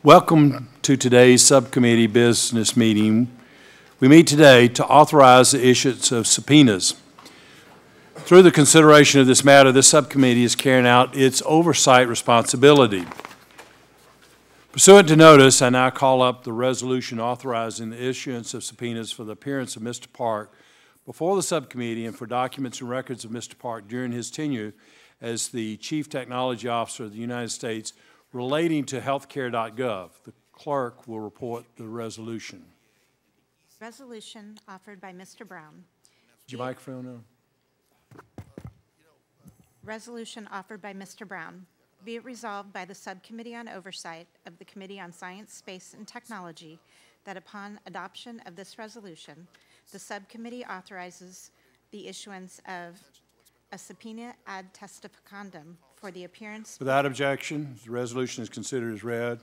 Welcome to today's subcommittee business meeting. We meet today to authorize the issuance of subpoenas. Through the consideration of this matter, this subcommittee is carrying out its oversight responsibility. Pursuant to notice, I now call up the resolution authorizing the issuance of subpoenas for the appearance of Mr. Park before the subcommittee and for documents and records of Mr. Park during his tenure as the Chief Technology Officer of the United States relating to healthcare.gov. The clerk will report the resolution. Resolution offered by Mr. Brown. Is your microphone on? Resolution offered by Mr. Brown. Be it resolved by the Subcommittee on Oversight of the Committee on Science, Space, and Technology that upon adoption of this resolution, the subcommittee authorizes the issuance of a subpoena ad testificandum for the appearance. Without objection, the resolution is considered as read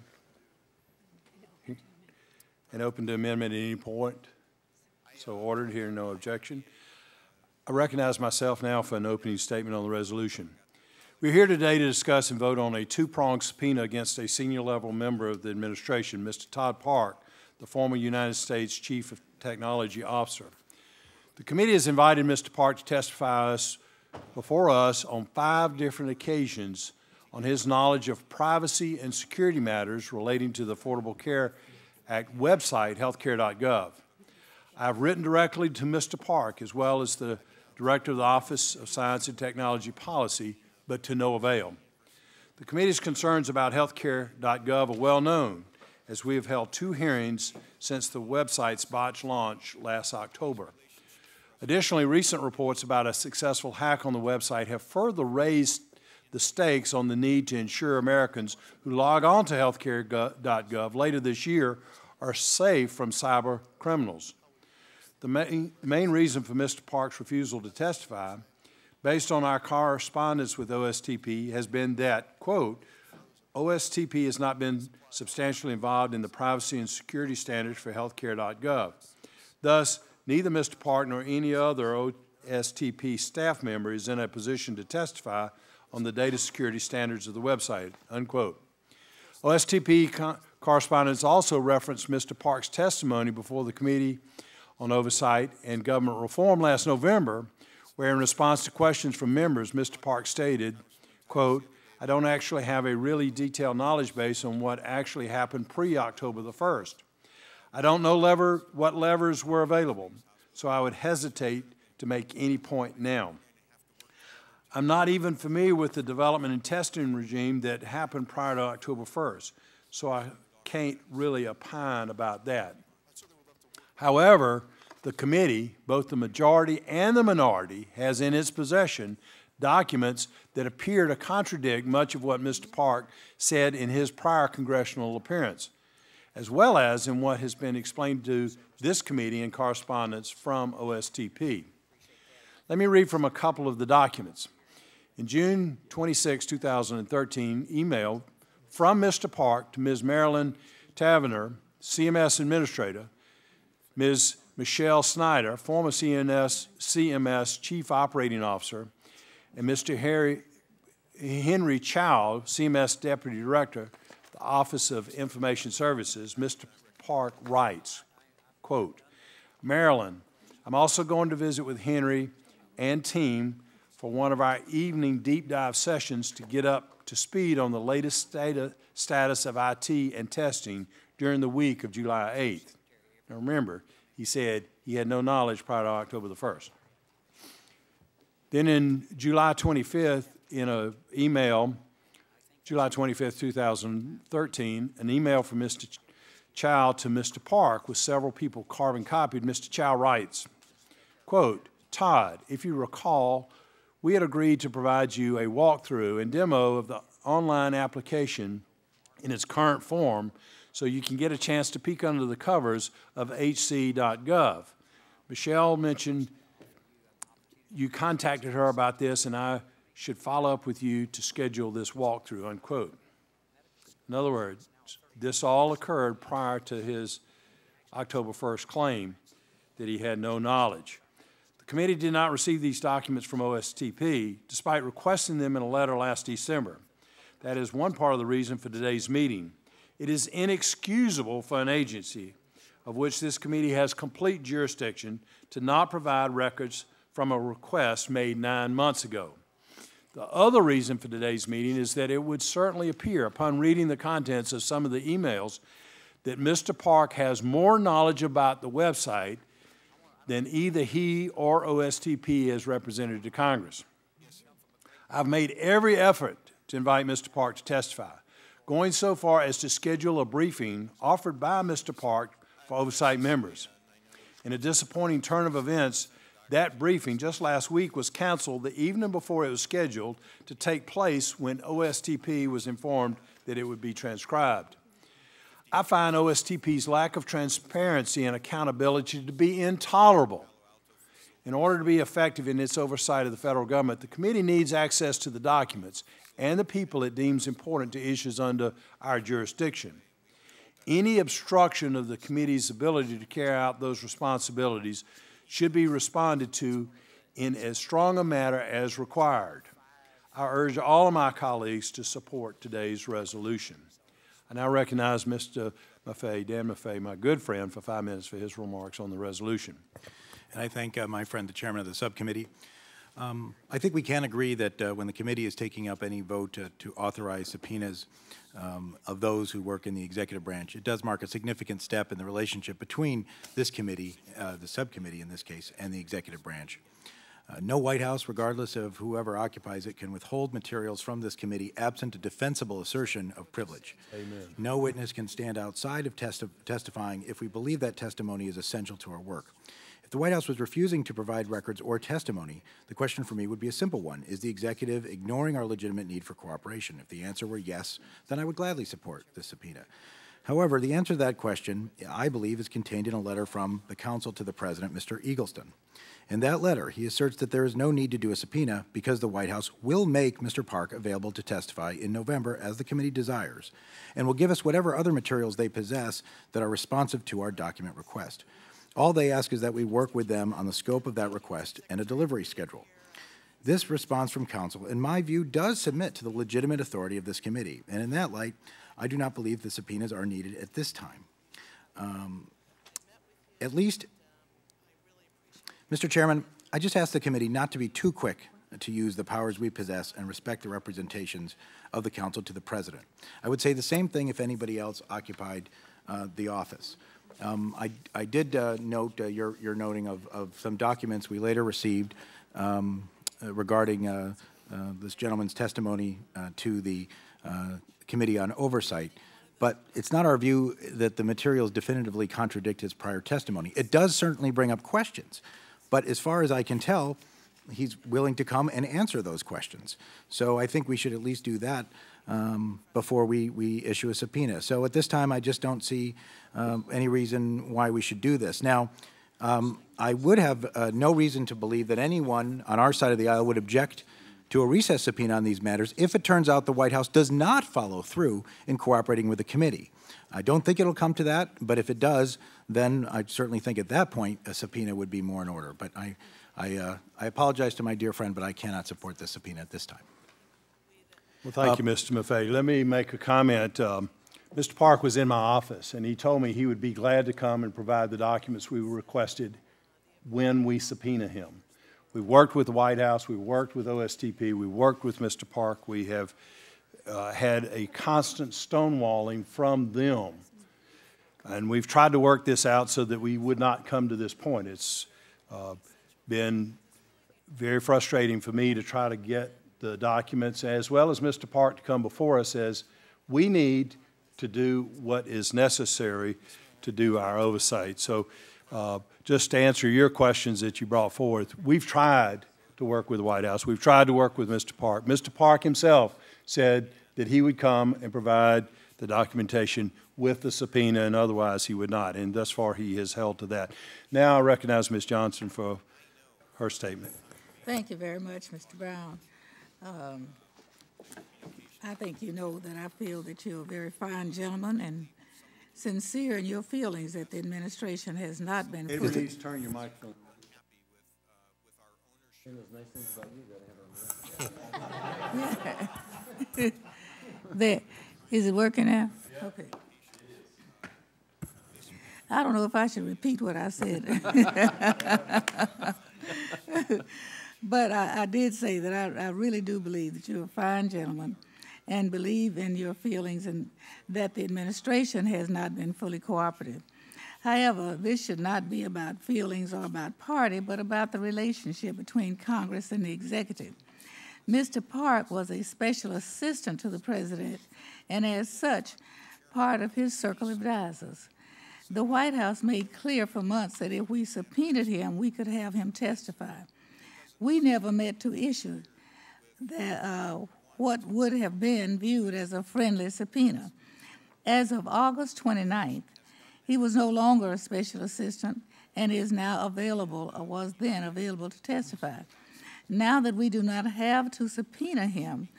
and open to amendment at any point. So ordered, hearing no objection. I recognize myself now for an opening statement on the resolution. We're here today to discuss and vote on a two-pronged subpoena against a senior-level member of the administration, Mr. Todd Park, the former United States Chief of Technology Officer. The committee has invited Mr. Park to testify before us on 5 different occasions on his knowledge of privacy and security matters relating to the Affordable Care Act website, healthcare.gov. I've written directly to Mr. Park as well as the Director of the Office of Science and Technology Policy, but to no avail. The committee's concerns about healthcare.gov are well known, as we have held 2 hearings since the website's botched launch last October. Additionally, recent reports about a successful hack on the website have further raised the stakes on the need to ensure Americans who log on to healthcare.gov later this year are safe from cyber criminals. The main reason for Mr. Park's refusal to testify, based on our correspondence with OSTP, has been that, quote, OSTP has not been substantially involved in the privacy and security standards for healthcare.gov. Thus, neither Mr. Park nor any other OSTP staff member is in a position to testify on the data security standards of the website, unquote. OSTP correspondence also referenced Mr. Park's testimony before the Committee on Oversight and Government Reform last November, where in response to questions from members, Mr. Park stated, quote, I don't actually have a really detailed knowledge base on what actually happened pre-October the 1st. I don't know what levers were available, so I would hesitate to make any point now. I'm not even familiar with the development and testing regime that happened prior to October 1st, so I can't really opine about that. However, the committee, both the majority and the minority, has in its possession documents that appear to contradict much of what Mr. Park said in his prior congressional appearance, as well as in what has been explained to this committee in correspondence from OSTP. Let me read from a couple of the documents. In June 26, 2013, email from Mr. Park to Ms. Marilyn Taverner, CMS Administrator, Ms. Michelle Snyder, former CMS Chief Operating Officer, and Mr. Henry Chow, CMS Deputy Director, the Office of Information Services. Mr. Park writes, quote, Marilyn, I'm also going to visit with Henry and team for one of our evening deep dive sessions to get up to speed on the latest status of IT and testing during the week of July 8th. Now remember, he said he had no knowledge prior to October the 1st. Then in July 25th, in an email, July 25th, 2013, an email from Mr. Chow to Mr. Park with several people carbon copied. Mr. Chow writes, quote, Todd, if you recall, we had agreed to provide you a walkthrough and demo of the online application in its current form so you can get a chance to peek under the covers of hc.gov. Michelle mentioned you contacted her about this and I should follow up with you to schedule this walkthrough, unquote. In other words, this all occurred prior to his October 1st claim that he had no knowledge. The committee did not receive these documents from OSTP, despite requesting them in a letter last December. That is one part of the reason for today's meeting. It is inexcusable for an agency of which this committee has complete jurisdiction to not provide records from a request made 9 months ago. The other reason for today's meeting is that it would certainly appear, upon reading the contents of some of the emails, that Mr. Park has more knowledge about the website than either he or OSTP has represented to Congress. I've made every effort to invite Mr. Park to testify, going so far as to schedule a briefing offered by Mr. Park for Oversight members. In a disappointing turn of events, that briefing just last week was canceled the evening before it was scheduled to take place when OSTP was informed that it would be transcribed. I find OSTP's lack of transparency and accountability to be intolerable. In order to be effective in its oversight of the federal government, the committee needs access to the documents and the people it deems important to issues under our jurisdiction. Any obstruction of the committee's ability to carry out those responsibilities should be responded to in as strong a manner as required. I urge all of my colleagues to support today's resolution. I now recognize Mr. Maffei, Dan Maffei, my good friend, for 5 minutes for his remarks on the resolution. And I thank my friend, the chairman of the subcommittee. I think we can agree that when the committee is taking up any vote to authorize subpoenas of those who work in the executive branch, it does mark a significant step in the relationship between this committee, the subcommittee in this case, and the executive branch. No White House, regardless of whoever occupies it, can withhold materials from this committee absent a defensible assertion of privilege. Amen. No witness can stand outside of testifying if we believe that testimony is essential to our work. If the White House was refusing to provide records or testimony, the question for me would be a simple one. Is the executive ignoring our legitimate need for cooperation? If the answer were yes, then I would gladly support the subpoena. However, the answer to that question, I believe, is contained in a letter from the counsel to the President, Mr. Eagleston. In that letter, he asserts that there is no need to do a subpoena because the White House will make Mr. Park available to testify in November as the committee desires, and will give us whatever other materials they possess that are responsive to our document request. All they ask is that we work with them on the scope of that request and a delivery schedule. This response from counsel, in my view, does submit to the legitimate authority of this committee, and in that light, I do not believe the subpoenas are needed at this time. At least, Mr. Chairman, I just ask the committee not to be too quick to use the powers we possess and respect the representations of the counsel to the President. I would say the same thing if anybody else occupied the office. I did note your noting of some documents we later received regarding this gentleman's testimony to the Committee on Oversight, but it's not our view that the materials definitively contradict his prior testimony. It does certainly bring up questions, but as far as I can tell, he's willing to come and answer those questions. So I think we should at least do that before we issue a subpoena. So at this time, I just don't see any reason why we should do this. Now, I would have no reason to believe that anyone on our side of the aisle would object to a recess subpoena on these matters if it turns out the White House does not follow through in cooperating with the committee. I don't think it'll come to that, but if it does, then I certainly think at that point a subpoena would be more in order. But I apologize to my dear friend, but I cannot support this subpoena at this time. Well, thank you, Mr. Maffei. Let me make a comment. Mr. Park was in my office, and he told me he would be glad to come and provide the documents we requested when we subpoena him. We worked with the White House, we worked with OSTP, we worked with Mr. Park. We have had a constant stonewalling from them. And we've tried to work this out so that we would not come to this point. It's been very frustrating for me to try to get the documents, as well as Mr. Park, to come before us as we need to do what is necessary to do our oversight. So just to answer your questions that you brought forth, we've tried to work with the White House. We've tried to work with Mr. Park. Mr. Park himself said that he would come and provide the documentation with the subpoena, and otherwise he would not. And thus far he has held to that. Now I recognize Ms. Johnson for her statement. Thank you very much, Mr. Brown. I think you know that I feel that you're a very fine gentleman and sincere in your feelings that the administration has not been put. Please turn your microphone. There. Is it working now? Okay. I don't know if I should repeat what I said. But I did say that I really do believe that you're a fine gentleman and believe in your feelings and that the administration has not been fully cooperative. However, this should not be about feelings or about party, but about the relationship between Congress and the executive. Mr. Park was a special assistant to the president, and as such, part of his circle of advisors. The White House made clear for months that if we subpoenaed him, we could have him testify. We never met to issue that, what would have been viewed as a friendly subpoena. As of August 29th, he was no longer a special assistant and is now available, or was then available, to testify. Now that we do not have to subpoena him,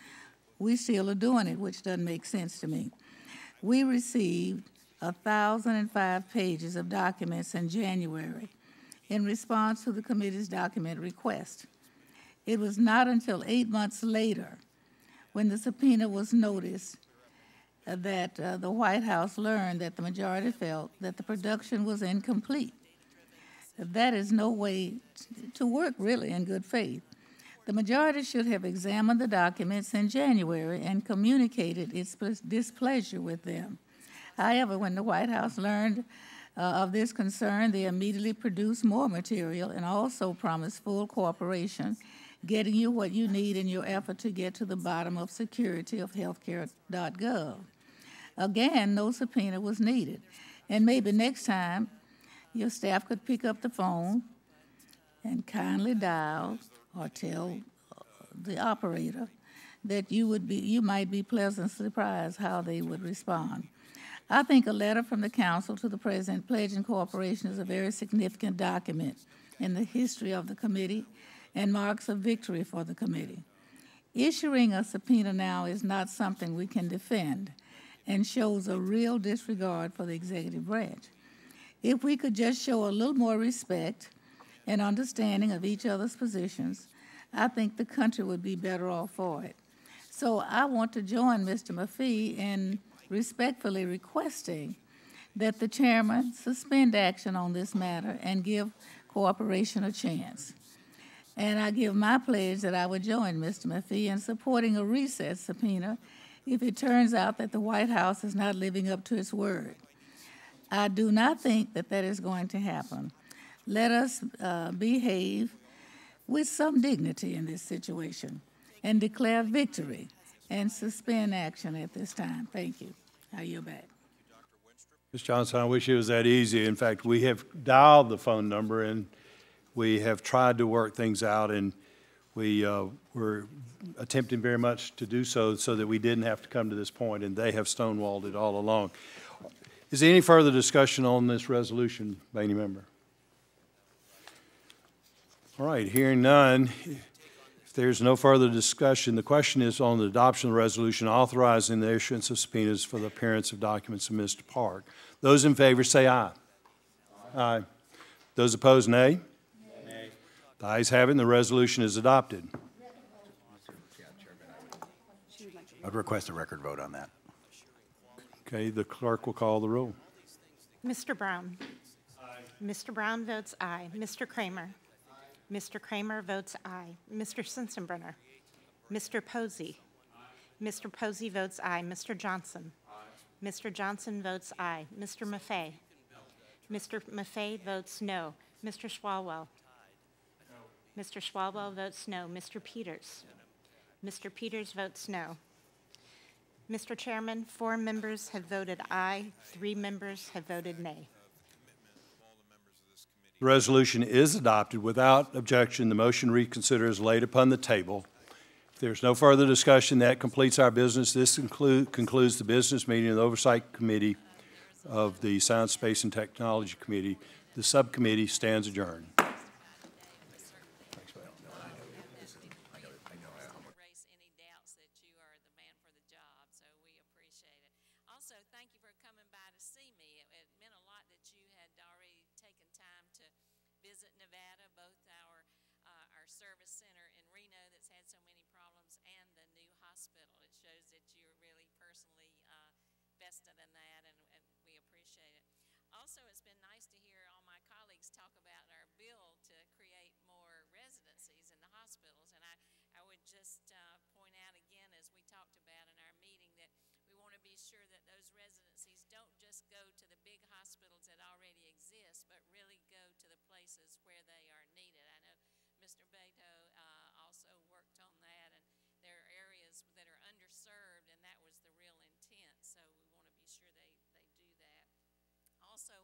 we still are doing it, which doesn't make sense to me. We received 1,005 pages of documents in January in response to the committee's document request. It was not until 8 months later, when the subpoena was noticed, that the White House learned that the majority felt that the production was incomplete. That is no way to work, really, in good faith. The majority should have examined the documents in January and communicated its displeasure with them. However, when the White House learned of this concern, they immediately produced more material and also promised full cooperation, getting you what you need in your effort to get to the bottom of security of healthcare.gov. Again, no subpoena was needed. And maybe next time, your staff could pick up the phone and kindly dial or tell the operator that you might be pleasantly surprised how they would respond. I think a letter from the council to the president pledging cooperation is a very significant document in the history of the committee and marks a victory for the committee. Issuing a subpoena now is not something we can defend and shows a real disregard for the executive branch. If we could just show a little more respect and understanding of each other's positions, I think the country would be better off for it. So I want to join Mr. Maffei in respectfully requesting that the chairman suspend action on this matter and give cooperation a chance. And I give my pledge that I would join Mr. Maffei in supporting a recess subpoena if it turns out that the White House is not living up to its word. I do not think that that is going to happen. Let us behave with some dignity in this situation and declare victory and suspend action at this time. Thank you. I yield back. Ms. Johnson, I wish it was that easy. In fact, we have dialed the phone number and we have tried to work things out, and we were attempting very much to do so that we didn't have to come to this point, and they have stonewalled it all along. Is there any further discussion on this resolution by any member? All right, hearing none, if there's no further discussion, the question is on the adoption of the resolution authorizing the issuance of subpoenas for the appearance of documents of Mr. Park. Those in favor say aye. Aye. Those opposed, nay. Nay. The ayes have it, and the resolution is adopted. I'd request a record vote on that. Okay, the clerk will call the roll. Mr. Brown. Aye. Mr. Brown votes aye. Mr. Kramer. Aye. Mr. Kramer votes aye. Mr. Sensenbrenner. Aye. Mr. Posey. Aye. Mr. Posey votes aye. Mr. Johnson. Aye. Mr. Johnson votes aye. Mr. Maffei. No. Mr. Maffei votes no. Mr. Swalwell. No. Mr. Swalwell votes no. Mr. Peters. No. Mr. Peters votes no. Mr. Chairman, 4 members have voted aye, 3 members have voted nay. The resolution is adopted without objection. The motion to reconsider is laid upon the table. If there's no further discussion, that completes our business. This concludes the business meeting of the Oversight Committee of the Science, Space, and Technology Committee. The subcommittee stands adjourned. Invested in that, and we appreciate it. Also, it's been nice to hear all my colleagues talk about our bill to create more residencies in the hospitals. And I would just point out again, as we talked about in our meeting, that we want to be sure that those residencies don't just go to the big hospitals that already exist, but really go to the places where they are needed. I know Mr. Beto also worked on that, and there are areas that are underserved, and that was the real intent. So we want to be sure they do that. Also,